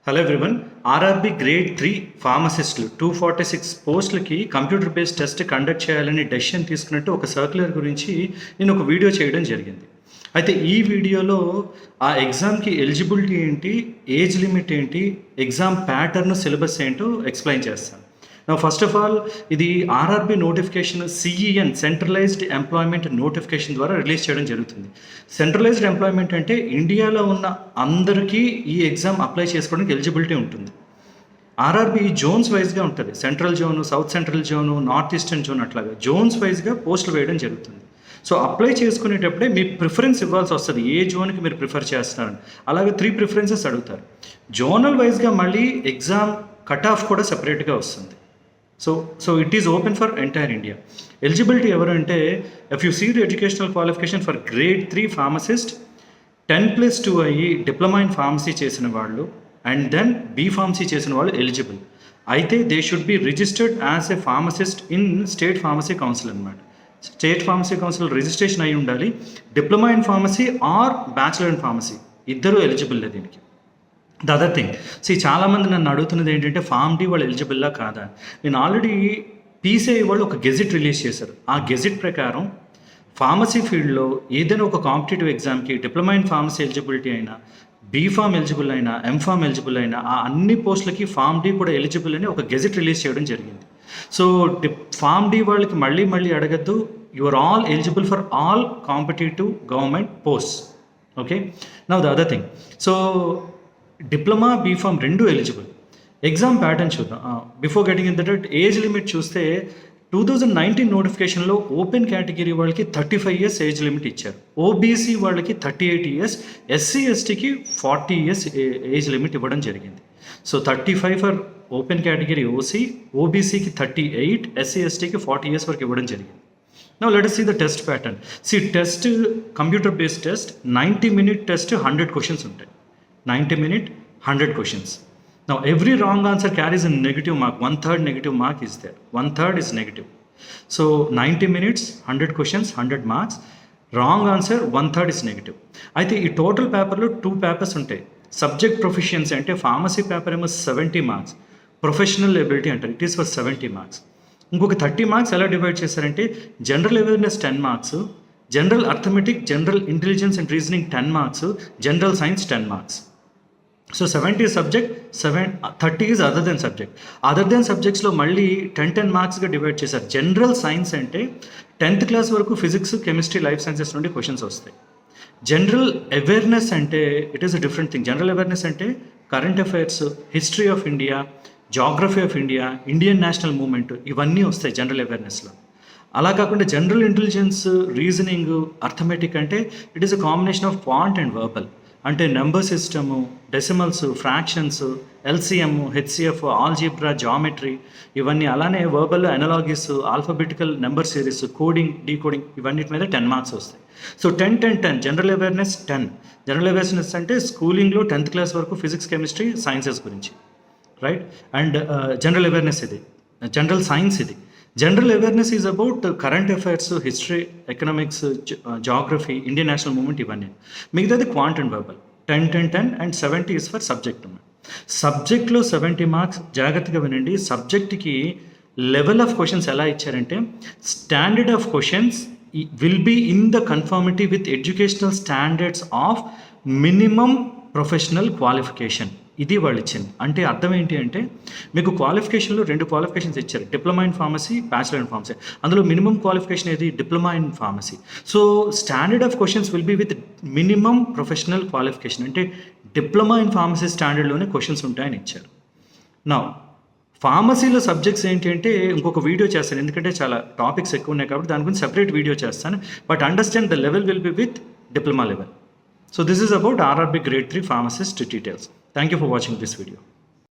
Hello everyone. RRB grade 3 ఫార్మసిస్టులు 246 పోస్టులకి computer based test conduct చేయాలని decision తీసుకున్నట్టు ఒక సర్క్యులర్ గురించి నేను ఒక వీడియో చేయడం జరిగింది. అయితే ఈ వీడియోలో ఆ ఎగ్జామ్కి ఎలిజిబిలిటీ ఏంటి, ఏజ్ లిమిట్ ఏంటి, ఎగ్జామ్ ప్యాటర్న్, సిలబస్ ఏంటో ఎక్స్ప్లెయిన్ చేస్తాను. ఫస్ట్ ఆఫ్ ఆల్ ఇది RRB notification CEN centralised employment notification ద్వారా రిలీజ్ చేయడం జరుగుతుంది. సెంట్రలైజ్డ్ ఎంప్లాయ్మెంట్ అంటే ఇండియాలో ఉన్న అందరికీ ఈ ఎగ్జామ్ అప్లై చేసుకోవడానికి ఎలిజిబిలిటీ ఉంటుంది. ఆర్ఆర్బీ జోన్స్ వైజ్గా ఉంటుంది. Central zone, south central zone, north eastern zone, అట్లాగా జోన్స్ వైజ్గా పోస్టులు వేయడం జరుగుతుంది. సో అప్లై చేసుకునేటప్పుడే మీ ప్రిఫరెన్స్ ఇవ్వాల్సి వస్తుంది, ఏ జోన్కి మీరు ప్రిఫర్ చేస్తున్నారని. అలాగే 3 ప్రిఫరెన్సెస్ అడుగుతారు. జోనల్ వైజ్గా మళ్ళీ ఎగ్జామ్ కట్ ఆఫ్ కూడా సెపరేట్గా వస్తుంది. So it is open for entire India. Eligibility ఎవరు అంటే, if you see the educational qualification for grade 3 pharmacist 10+2 అయ్యి డిప్లొమా ఇన్ ఫార్మసీ చేసిన వాళ్ళు అండ్ దెన్ బీ ఫార్మసీ చేసిన వాళ్ళు ఎలిజిబుల్. అయితే they should be registered as a pharmacist in state pharmacy council అనమాట. State pharmacy council registration అయి ఉండాలి. Diploma in pharmacy are bachelor in pharmacy ఇద్దరు ఎలిజిబుల్ దీనికి. ద అదర్ థింగ్, చాలామంది నన్ను అడుగుతున్నది ఏంటంటే ఫార్మ్ డి వాళ్ళు ఎలిజిబుల్లా కాదా. నేను ఆల్రెడీ పీసీఐ వాళ్ళు ఒక గెజిట్ రిలీజ్ చేశారు. ఆ గెజిట్ ప్రకారం ఫార్మసీ ఫీల్డ్లో ఏదైనా ఒక కాంపిటేటివ్ ఎగ్జామ్కి డిప్లొమా ఇన్ ఫార్మసీ ఎలిజిబిలిటీ అయినా, బీఫామ్ ఎలిజిబుల్ అయినా, ఎంఫామ్ ఎలిజిబుల్ అయినా, ఆ అన్ని పోస్టులకి ఫార్మ్ డి కూడా ఎలిజిబుల్ అని ఒక గెజిట్ రిలీజ్ చేయడం జరిగింది. సో ఫార్మ్ డి వాళ్ళకి మళ్ళీ అడగద్దు, you are all eligible for all competitive government post. Okay, now the other thing, so diploma, B Pharm రెండు ఎలిజిబుల్. ఎగ్జామ్ ప్యాటర్న్ చూద్దాం. Before getting in that, age limit చూస్తే 2019 నోటిఫికేషన్లో open category వాళ్ళకి 35 years age limit ఇచ్చారు. OBC వాళ్ళకి 38 years, SC ఎస్టీకి 40 years age limit ఇవ్వడం జరిగింది. So 35 for open category OC, ఓబీసీకి 38, ఎస్సీ ఎస్టీకి 40 years వరకు ఇవ్వడం జరిగింది. Now let us see the test pattern. See, test computer based test 90-minute test, 100 questions ఉంటాయి. 90-minute 100 questions. Now every wrong answer carries a negative mark. 1/3 negative mark is there. 1/3 is negative. So 90 minutes 100 questions, 100 marks. Wrong answer 1/3 is negative. అయితే ఈ total పేపర్లో 2 papers ఉంటాయి. Subject proficiency అంటే pharmacy paper ఏమో 70 marks, professional ability అంటారు, it is for 70 marks. ఇంకొక 30 marks ఎలా divide చేశారంటే, general awareness 10 marks, general arithmetic, general intelligence and reasoning 10 marks, general science 10 marks. So 70 is subject, 30 is other than subject. Other than సబ్జెక్ట్స్లో మళ్ళీ 10 మార్క్స్గా divide చేశారు. General science అంటే 10th class వరకు physics, chemistry, life sciences నుండి questions వస్తాయి. General awareness అంటే it is a different thing. General awareness అంటే current affairs, history of India, geography of India, Indian national movement, ఇవన్నీ వస్తాయి జనరల్ అవేర్నెస్లో. అలా కాకుండా జనరల్ ఇంటెలిజెన్స్, రీజనింగ్, అర్థమెటిక్ అంటే it is a combination of quant and verbal. అంటే number system, decimals, fractions, LCM, HCF, algebra, geometry, ఇవన్నీ. అలానే verbal, analogies, alphabetical number series, coding, decoding, ఇవన్నిటి మీద 10 మార్క్స్ వస్తాయి. So 10 general awareness 10. General awareness అంటే స్కూలింగ్లో 10th class వరకు physics, chemistry, sciences గురించి, right. And general awareness ఇది. జనరల్ సైన్స్ ఇది. General awareness is about current affairs, history, economics, geography, Indian national movement, ఇవన్నీ. మిగతాది quant and verbal. 10 and 70 is for subject. సబ్జెక్ట్లో 70 marks. జాగ్రత్తగా వినండి. సబ్జెక్ట్కి లెవెల్ ఆఫ్ క్వశ్చన్స్ ఎలా ఇచ్చారంటే, standard of questions will be in the conformity with educational standards of minimum professional qualification. ఇది వాళ్ళు ఇచ్చింది. అంటే అర్థం ఏంటి అంటే, మీకు క్వాలిఫికేషన్లో 2 క్వాలిఫికేషన్స్ ఇచ్చారు, diploma in pharmacy, bachelor in pharmacy. అందులో మినిమం క్వాలిఫికేషన్ ఏది? Diploma in pharmacy. So standard of questions will be with minimum professional qualification. అంటే డిప్లొమా ఇన్ ఫార్మసీ స్టాండర్డ్లోనే క్వశ్చన్స్ ఉంటాయని ఇచ్చారు. నా ఫార్మసీలో సబ్జెక్ట్స్ ఏంటి అంటే ఇంకొక వీడియో చేస్తాను, ఎందుకంటే చాలా టాపిక్స్ ఎక్కువ ఉన్నాయి కాబట్టి దాని గురించి సెపరేట్ వీడియో చేస్తాను. But understand the level will be with diploma level. So this is about RRB grade 3 pharmacist details. Thank you for watching this video.